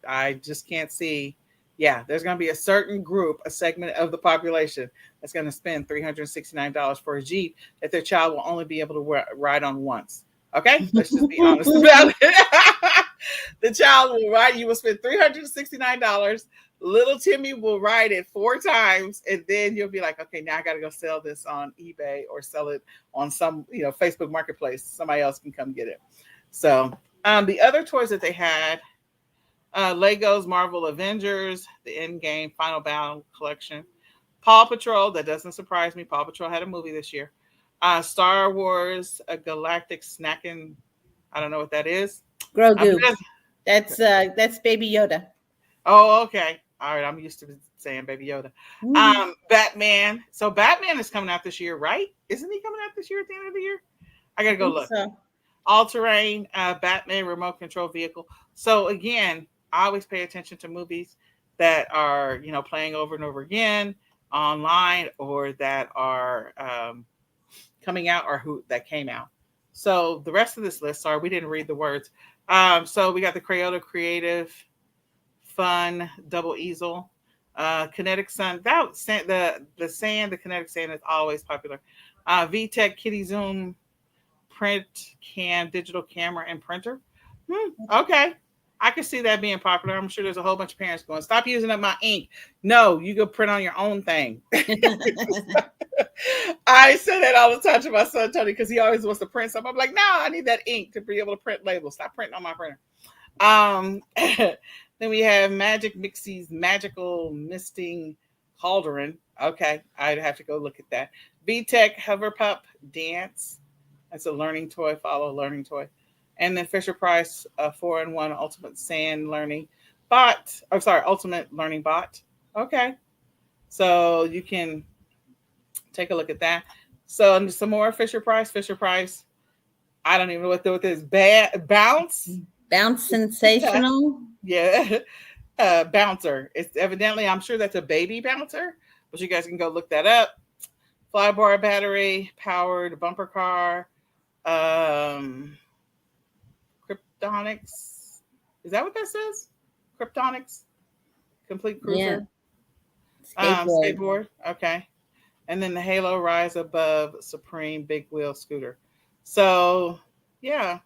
I just can't see. Yeah, there's going to be a certain group, a segment of the population that's going to spend $369 for a Jeep that their child will only be able to ride on once. Okay, let's just be honest about it. The child will ride. You will spend $369. Little Timmy will ride it 4 times, and then you'll be like, okay, now I got to go sell this on eBay or sell it on some, Facebook Marketplace. Somebody else can come get it. So, the other toys that they had, Legos Marvel Avengers, the Endgame Final Battle Collection, Paw Patrol. That doesn't surprise me. Paw Patrol had a movie this year. Star Wars, a Galactic Snacking. I don't know what that is. Grogu. That's Baby Yoda. Oh, okay. All right. I'm used to saying Baby Yoda. Batman. So Batman is coming out this year, right? Isn't he coming out this year at the end of the year? I gotta go look. So. All-terrain Batman remote control vehicle. So again, I always pay attention to movies that are, playing over and over again online, or that are coming out, or who that came out. So the rest of this list, sorry, we didn't read the words. So we got the Crayola Creative Fun Double Easel, Kinetic Sun. That the kinetic sand is always popular. VTech Kitty Zoom print can, digital camera, and printer. Okay. I could see that being popular. I'm sure there's a whole bunch of parents going, stop using up my ink. No, you go print on your own thing. I say that all the time to my son Tony because he always wants to print something. I'm like, no, I need that ink to be able to print labels. Stop printing on my printer. Then we have Magic Mixie's Magical Misting Cauldron. Okay, I'd have to go look at that. VTech Hover Pup Dance. That's a learning toy. Follow learning toy. And then Fisher Price 4-in-1 Ultimate Sand Learning Bot. Oh, sorry, Ultimate Learning Bot. Okay, so you can take a look at that. So some more Fisher Price. Fisher Price. I don't even know what this is. Bounce. Bounce sensational. Yeah. Bouncer. It's evidently, I'm sure that's a baby bouncer, but you guys can go look that up. Flybar battery powered bumper car. Kryptonics. Is that what that says? Kryptonics. Complete cruiser. Yeah. Skateboard. Okay. And then the Halo Rise Above Supreme Big Wheel Scooter. So, yeah,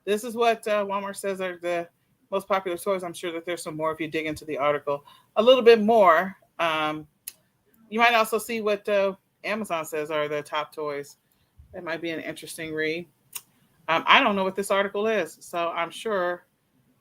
this is what Walmart says are the most popular toys. I'm sure that there's some more if you dig into the article a little bit more. You might also see what Amazon says are the top toys. That might be an interesting read. I don't know what this article is, so I'm sure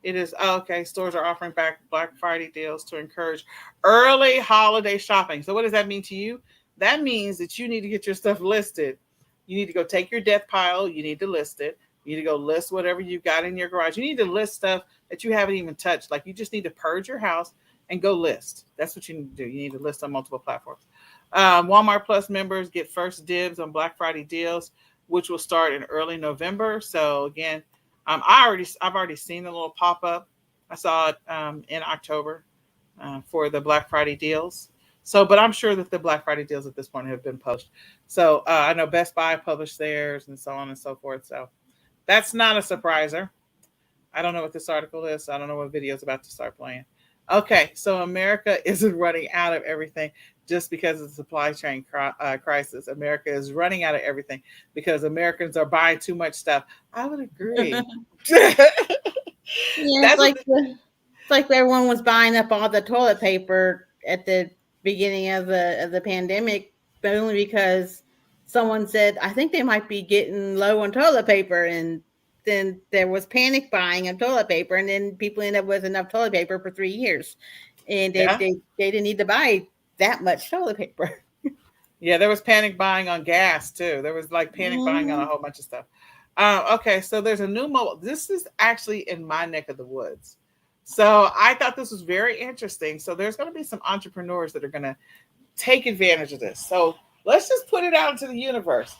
it is. Oh, okay, stores are offering back Black Friday deals to encourage early holiday shopping. So what does that mean to you? That means that you need to get your stuff listed. You need to go take your death pile. You need to list it. You need to go list whatever you've got in your garage. You need to list stuff that you haven't even touched. Like you just need to purge your house and go list. That's what you need to do. You need to list on multiple platforms. Walmart Plus members get first dibs on Black Friday deals, which will start in early November. So again, I've already seen the little pop up. I saw it in October for the Black Friday deals. So, but I'm sure that the Black Friday deals at this point have been published. So I know Best Buy published theirs and so on and so forth. So that's not a surpriser. I don't know what this article is. So I don't know what video is about to start playing. Okay, so America isn't running out of everything just because of the supply chain crisis. America is running out of everything because Americans are buying too much stuff. I would agree. Yeah, it's like everyone was buying up all the toilet paper at the beginning of the pandemic, but only because someone said, I think they might be getting low on toilet paper, and then there was panic buying of toilet paper, and then people end up with enough toilet paper for 3 years, and they didn't need to buy that much toilet paper. Yeah, there was panic buying on gas too. There was like panic buying on a whole bunch of stuff. Okay, so there's a new mobile. This is actually in my neck of the woods. So I thought this was very interesting. So there's going to be some entrepreneurs that are going to take advantage of this. So let's just put it out into the universe.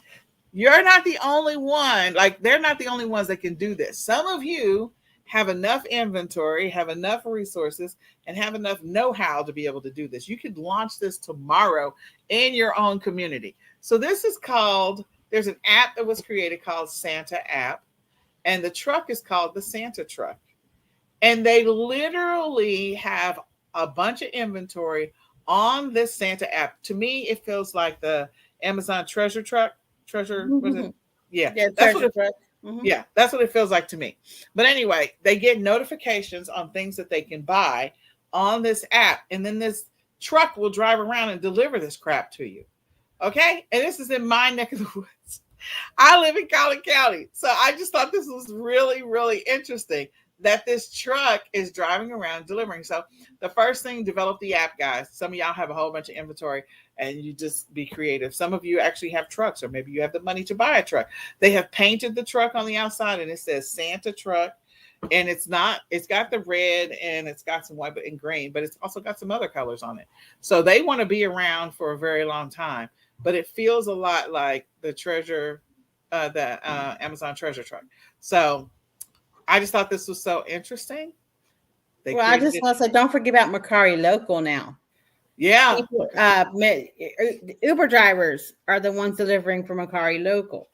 You're not the only one. Like they're not the only ones that can do this. Some of you have enough inventory, have enough resources, and have enough know-how to be able to do this. You could launch this tomorrow in your own community. So this is called, there's an app that was created called Santa App, and the truck is called the Santa Truck. And they literally have a bunch of inventory on this Santa app. To me, it feels like the Amazon Treasure Truck. Was it? Yeah, that's what it, yeah, that's what it feels like to me. But anyway, they get notifications on things that they can buy on this app, and then this truck will drive around and deliver this crap to you. Okay, and this is in my neck of the woods. I live in Collin County, so I just thought this was really, really interesting that this truck is driving around delivering. So the first thing, develop the app, guys. Some of y'all have a whole bunch of inventory and you just be creative. Some of you actually have trucks, or maybe you have the money to buy a truck. They have painted the truck on the outside and it says Santa Truck. And it's got the red and it's got some white and green, but it's also got some other colors on it. So they want to be around for a very long time, but it feels a lot like the Amazon Treasure Truck. So I just thought this was so interesting. I just want to say, don't forget about Mercari Local now. Yeah. People, Uber drivers are the ones delivering from Mercari Local.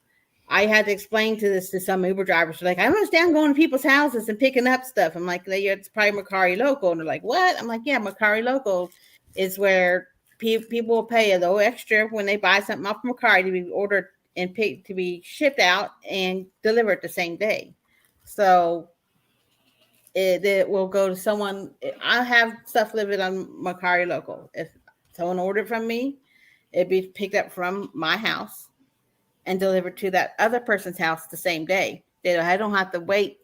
I had to explain to some Uber drivers. Like, I understand going to people's houses and picking up stuff. I'm like, it's probably Mercari Local. And they're like, what? I'm like, yeah, Mercari Local is where people will pay a little extra when they buy something off Mercari to be ordered and pick to be shipped out and delivered the same day. So it will go to someone. I have stuff delivered on Macari Local. If someone ordered from me, it'd be picked up from my house and delivered to that other person's house the same day. I don't have to wait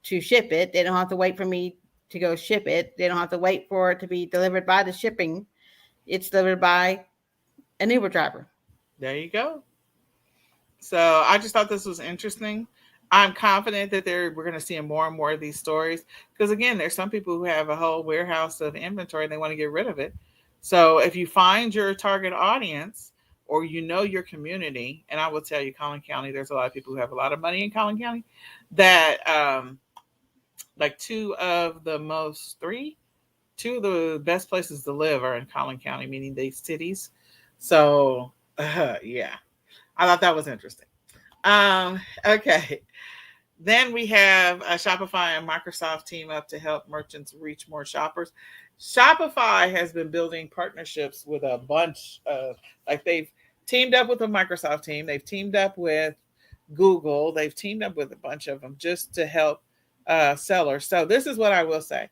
to ship it. They don't have to wait for me to go ship it. They don't have to wait for it to be delivered by the shipping. It's delivered by an Uber driver. There you go. So I just thought this was interesting. I'm confident that we're going to see more and more of these stories because again, there's some people who have a whole warehouse of inventory and they want to get rid of it. So if you find your target audience or you know your community, and I will tell you, Collin County, there's a lot of people who have a lot of money in Collin County that like two of the best places to live are in Collin County, meaning these cities. So yeah, I thought that was interesting. Okay. Then we have a Shopify and Microsoft team up to help merchants reach more shoppers. Shopify has been building partnerships with a bunch of, like, they've teamed up with the Microsoft team, they've teamed up with Google, they've teamed up with a bunch of them just to help sellers. So this is what I will say.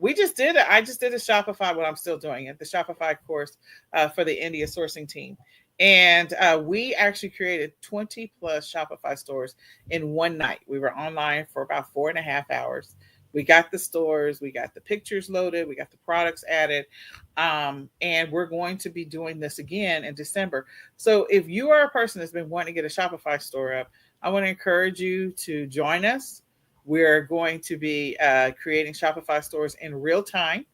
I just did a Shopify, what I'm still doing it, the Shopify course for the India sourcing team. And we actually created 20 plus Shopify stores in one night. We were online for about 4.5 hours. We got the stores, we got the pictures loaded, we got the products added. And we're going to be doing this again in December. So if you are a person that's been wanting to get a Shopify store up, I want to encourage you to join us. We're going to be creating Shopify stores in real time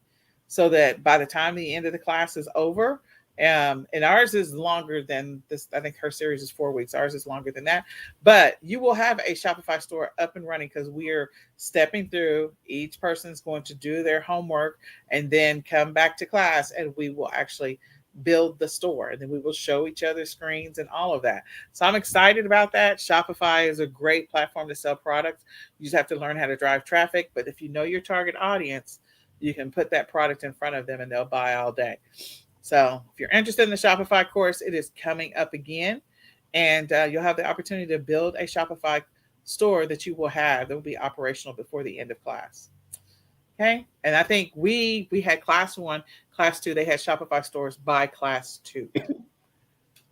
so that by the time the end of the class is over, and ours is longer than this. I think her series is 4 weeks. Ours is longer than that. But you will have a Shopify store up and running because we are stepping through. Each person's going to do their homework and then come back to class and we will actually build the store. And then we will show each other screens and all of that. So I'm excited about that. Shopify is a great platform to sell products. You just have to learn how to drive traffic. But if you know your target audience, you can put that product in front of them and they'll buy all day. So if you're interested in the Shopify course, it is coming up again. And you'll have the opportunity to build a Shopify store that you will have that will be operational before the end of class. Okay. And I think we had class 1, class 2, they had Shopify stores by class 2.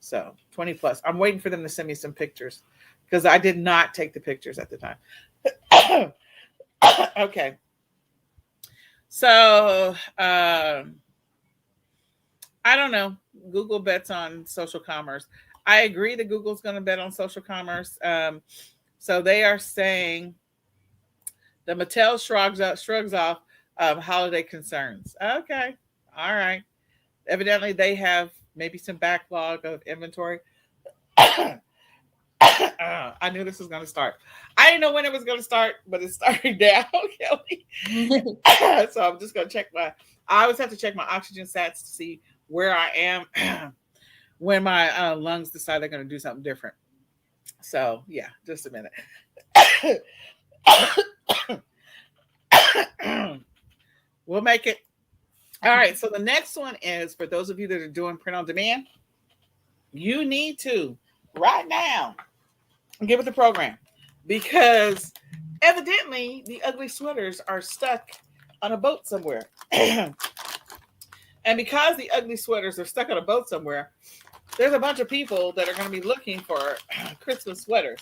So 20 plus. I'm waiting for them to send me some pictures because I did not take the pictures at the time. Okay. So I don't know. Google bets on social commerce. I agree that Google's going to bet on social commerce. So they are saying the Mattel shrugs off holiday concerns. Okay. All right. Evidently, they have maybe some backlog of inventory. I knew this was going to start. I didn't know when it was going to start, but it's starting now, Kelly. So I'm just going to check I always have to check my oxygen sats to see where I am when my lungs decide they're going to do something different. So yeah, just a minute. We'll make it. All right. So the next one is for those of you that are doing print on demand, you need to right now get with the program because evidently the ugly sweaters are stuck on a boat somewhere. And because the ugly sweaters are stuck on a boat somewhere, there's a bunch of people that are going to be looking for Christmas sweaters.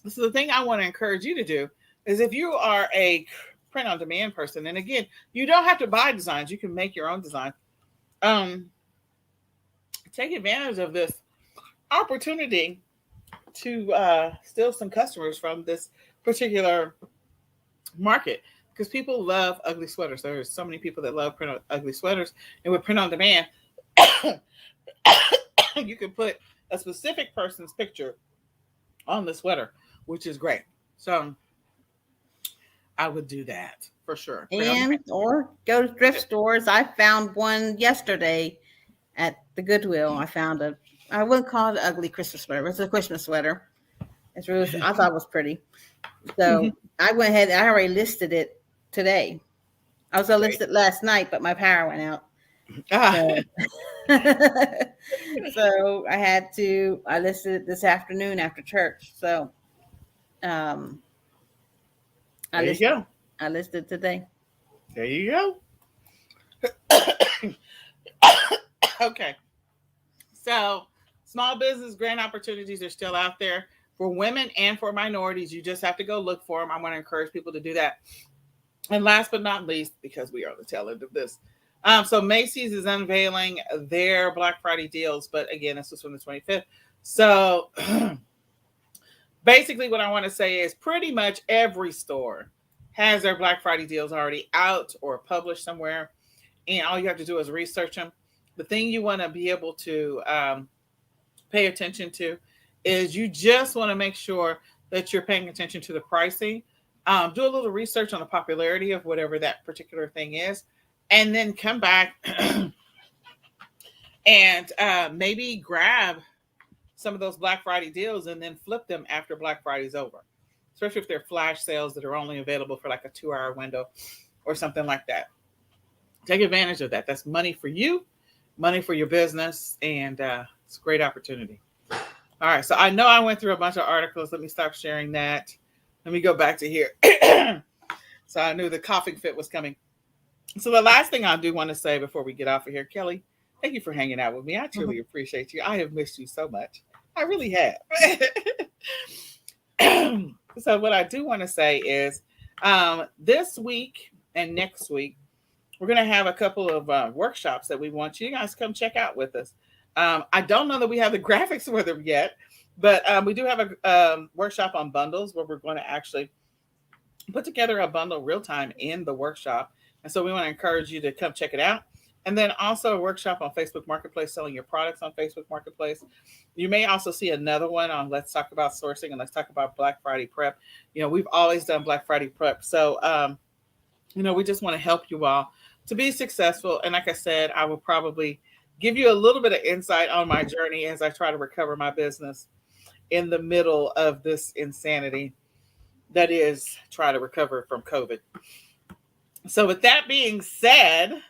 So the thing I want to encourage you to do is if you are a print on demand person, and again, you don't have to buy designs, you can make your own design. Take advantage of this opportunity to steal some customers from this particular market. Because people love ugly sweaters. There's so many people that love ugly sweaters. And with print on demand, you can put a specific person's picture on the sweater, which is great. So I would do that for sure. And or go to thrift stores. I found one yesterday at the Goodwill. I wouldn't call it an ugly Christmas sweater. It's a Christmas sweater. It's really, I thought it was pretty. So I went ahead. I already listed it today. I was going to list it last night, but my power went out. Ah, So, so I listed this afternoon after church. So, um, I there you listed, go. I listed today. There you go. Okay. So, small business grant opportunities are still out there for women and for minorities. You just have to go look for them. I want to encourage people to do that. And last but not least, because we are on the tail end of this, so Macy's is unveiling their Black Friday deals, but again, this was from the 25th. So basically, what I want to say is pretty much every store has their Black Friday deals already out or published somewhere, and all you have to do is research them. The thing you want to be able to pay attention to is you just want to make sure that you're paying attention to the pricing. Do a little research on the popularity of whatever that particular thing is, and then come back and maybe grab some of those Black Friday deals and then flip them after Black Friday's over. Especially if they're flash sales that are only available for like a 2 hour window or something like that. Take advantage of that. That's money for you, money for your business, and it's a great opportunity. All right, so I know I went through a bunch of articles. Let me stop sharing that. Let me go back to here. So I knew the coughing fit was coming. So the last thing I do want to say before we get off of here, Kelly, thank you for hanging out with me. I truly appreciate you. I have missed you so much. I really have. So what I do want to say is this week and next week, we're going to have a couple of workshops that we want you guys to come check out with us. I don't know that we have the graphics for them yet, but we do have a workshop on bundles where we're going to actually put together a bundle real time in the workshop. And so we want to encourage you to come check it out. And then also a workshop on Facebook Marketplace, selling your products on Facebook Marketplace. You may also see another one on Let's Talk About Sourcing and Let's Talk About Black Friday Prep. You know, we've always done Black Friday Prep. So, we just want to help you all to be successful. And like I said, I will probably give you a little bit of insight on my journey as I try to recover my business in the middle of this insanity that is try to recover from COVID. So, with that being said,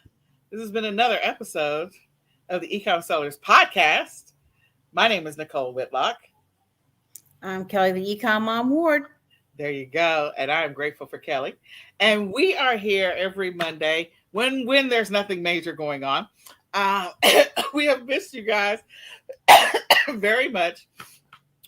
this has been another episode of the eCom Sellers Podcast. My name is Nicole Whitlock. I'm Kelly, the eCom Mom Ward. There you go. And I am grateful for Kelly. And we are here every Monday when there's nothing major going on. Uh, we have missed you guys very much.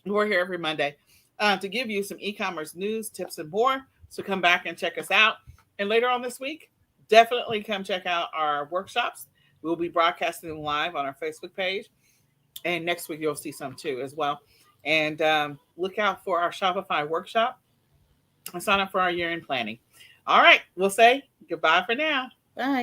We're here every Monday to give you some e-commerce news, tips, and more. So come back and check us out. And later on this week, definitely come check out our workshops. We'll be broadcasting them live on our Facebook page. And next week, you'll see some too as well. And look out for our Shopify workshop and sign up for our year-end planning. All right, we'll say goodbye for now. Bye.